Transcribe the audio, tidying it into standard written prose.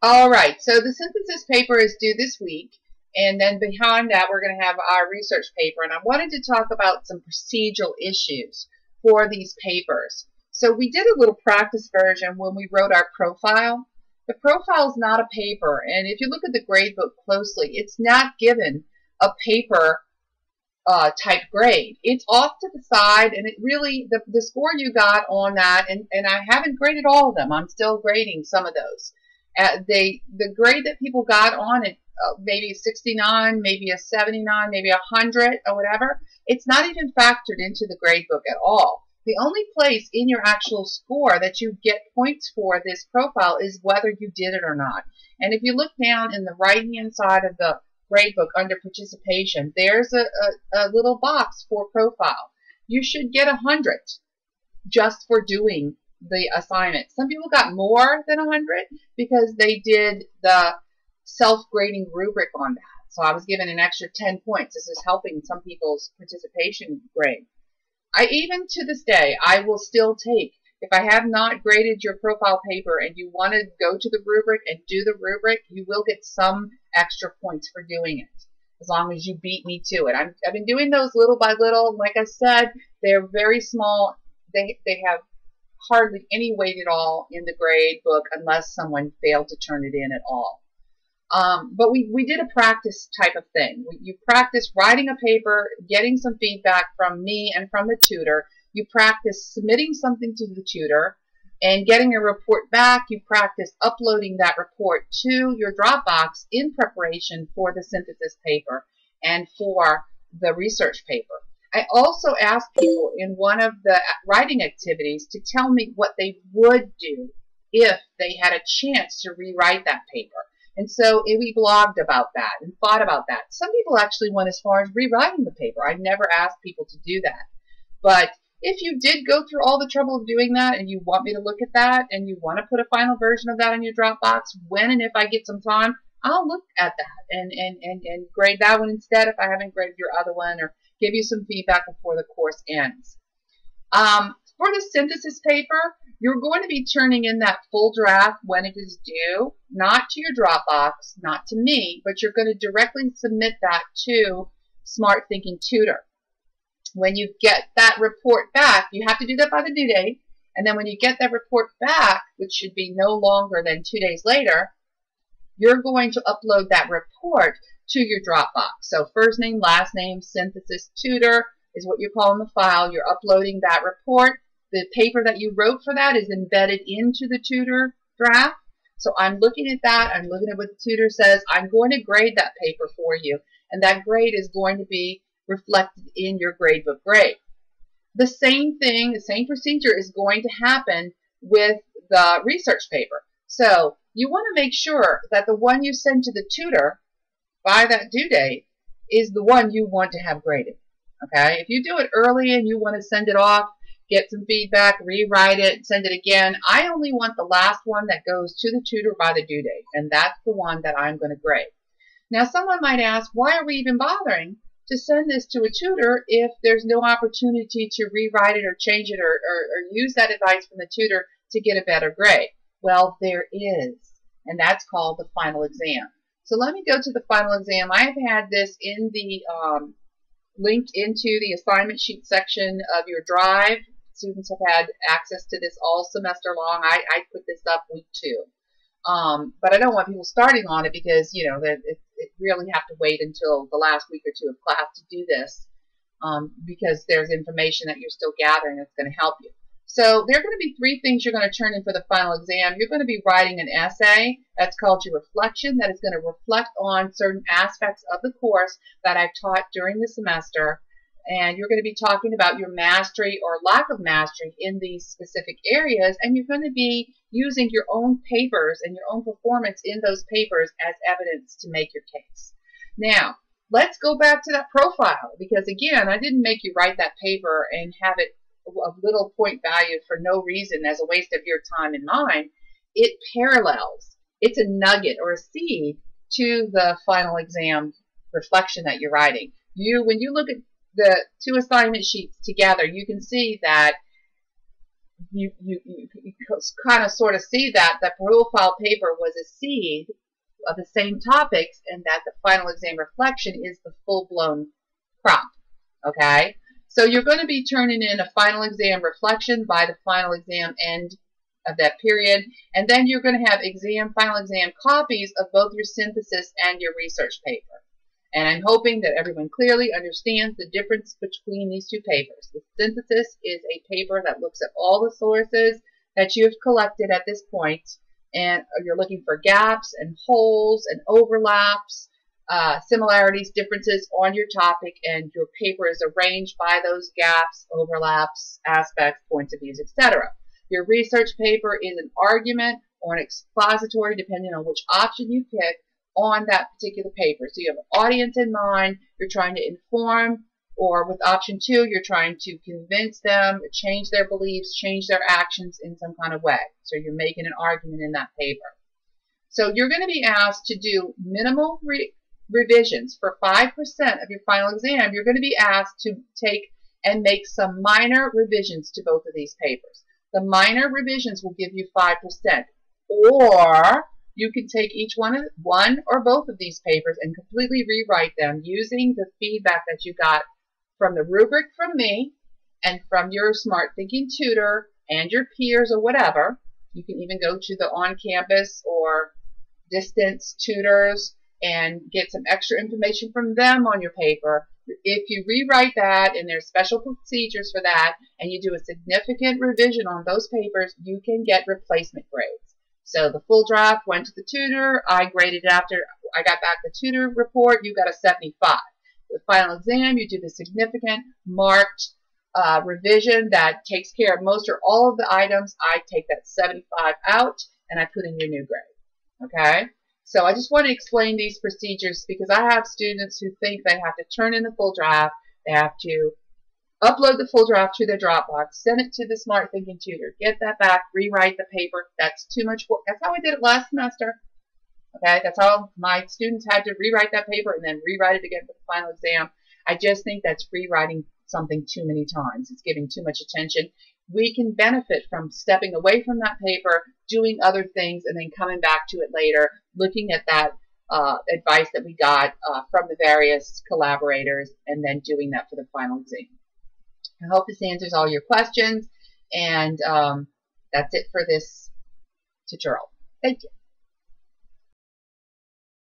All right, so the synthesis paper is due this week, and then behind that we're going to have our research paper, and I wanted to talk about some procedural issues for these papers. So we did a little practice version when we wrote our profile. The profile is not a paper, and if you look at the grade book closely, it's not given a paper type grade. It's off to the side, and it really, the score you got on that, and I haven't graded all of them. I'm still grading some of those. The grade that people got on it, maybe 69, maybe a 79, maybe 100 or whatever, it's not even factored into the grade book at all. The only place in your actual score that you get points for this profile is whether you did it or not. And if you look down in the right-hand side of the grade book under participation, there's a little box for profile. You should get 100 just for doing the assignment. Some people got more than 100 because they did the self-grading rubric on that. So I was given an extra 10 points. This is helping some people's participation grade. Even to this day, I will still take, if I have not graded your profile paper and you want to go to the rubric and do the rubric, you will get some extra points for doing it, as long as you beat me to it. I've been doing those little by little. Like I said, they're very small. They have hardly any weight at all in the grade book unless someone failed to turn it in at all. But we did a practice type of thing. You practice writing a paper, getting some feedback from me and from the tutor. You practice submitting something to the tutor and getting a report back. You practice uploading that report to your Dropbox in preparation for the synthesis paper and for the research paper. I also asked people in one of the writing activities to tell me what they would do if they had a chance to rewrite that paper. And so we blogged about that and thought about that. Some people actually went as far as rewriting the paper. I never asked people to do that. But if you did go through all the trouble of doing that and you want me to look at that and you want to put a final version of that in your Dropbox, when and if I get some time, I'll look at that and grade that one instead if I haven't graded your other one, or give you some feedback before the course ends. For the synthesis paper, you're going to be turning in that full draft when it is due, not to your Dropbox, not to me, but you're going to directly submit that to Smart Thinking Tutor. When you get that report back, you have to do that by the due date, and then when you get that report back, which should be no longer than 2 days later, you're going to upload that report to your Dropbox. So first name, last name, synthesis tutor is what you're calling the file. You're uploading that report. The paper that you wrote for that is embedded into the tutor draft. So I'm looking at that. I'm looking at what the tutor says. I'm going to grade that paper for you, and that grade is going to be reflected in your gradebook grade. The same thing, the same procedure is going to happen with the research paper. So you want to make sure that the one you send to the tutor by that due date is the one you want to have graded. Okay? If you do it early and you want to send it off, get some feedback, rewrite it, send it again, I only want the last one that goes to the tutor by the due date, and that's the one that I'm going to grade. Now someone might ask, why are we even bothering to send this to a tutor if there's no opportunity to rewrite it or change it or use that advice from the tutor to get a better grade? Well, there is, and that's called the final exam. So let me go to the final exam. I have had this in the linked into the assignment sheet section of your drive. Students have had access to this all semester long. I put this up week 2. But I don't want people starting on it because, you know, it really have to wait until the last week or 2 of class to do this because there's information that you're still gathering that's going to help you. So there are going to be 3 things you're going to turn in for the final exam. You're going to be writing an essay that's called your reflection, that is going to reflect on certain aspects of the course that I've taught during the semester. And you're going to be talking about your mastery or lack of mastery in these specific areas, and you're going to be using your own papers and your own performance in those papers as evidence to make your case. Now, let's go back to that profile, because again, I didn't make you write that paper and have it of little point value for no reason as a waste of your time and mine. It parallels. It's a nugget or a seed to the final exam reflection that you're writing. When you look at the 2 assignment sheets together, you can see that you kind of sort of see that the profile paper was a seed of the same topics, and that the final exam reflection is the full-blown crop. Okay, so you're going to be turning in a final exam reflection by the final exam end of that period, and then you're going to have final exam copies of both your synthesis and your research paper. And I'm hoping that everyone clearly understands the difference between these two papers. The synthesis is a paper that looks at all the sources that you have collected at this point, and you're looking for gaps and holes and overlaps, similarities, differences on your topic, and your paper is arranged by those gaps, overlaps, aspects, points of views, etc. Your research paper is an argument or an expository, depending on which option you pick, on that particular paper. So you have an audience in mind, you're trying to inform, or with option 2, you're trying to convince them, change their beliefs, change their actions in some kind of way. So you're making an argument in that paper. So you're going to be asked to do minimal revisions for 5% of your final exam. You're going to be asked to take and make some minor revisions to both of these papers. The minor revisions will give you 5%, or you can take each one or both of these papers and completely rewrite them using the feedback that you got from the rubric from me and from your smart thinking tutor and your peers or whatever. You can even go to the on-campus or distance tutors and get some extra information from them on your paper. If you rewrite that, and there's special procedures for that, and you do a significant revision on those papers, you can get replacement grades. So the full draft went to the tutor. I graded it after I got back the tutor report. You got a 75. The final exam, you do the significant marked revision that takes care of most or all of the items. I take that 75 out, and I put in your new grade. Okay? So I just want to explain these procedures because I have students who think they have to turn in the full draft. They have to upload the full draft to their Dropbox, send it to the Smart Thinking Tutor, get that back, rewrite the paper. That's too much work. That's how I did it last semester. Okay, that's how my students had to rewrite that paper and then rewrite it again for the final exam. I just think that's rewriting something too many times. It's giving too much attention. We can benefit from stepping away from that paper, doing other things, and then coming back to it later, looking at that advice that we got from the various collaborators, and then doing that for the final exam. I hope this answers all your questions, and that's it for this tutorial. Thank you.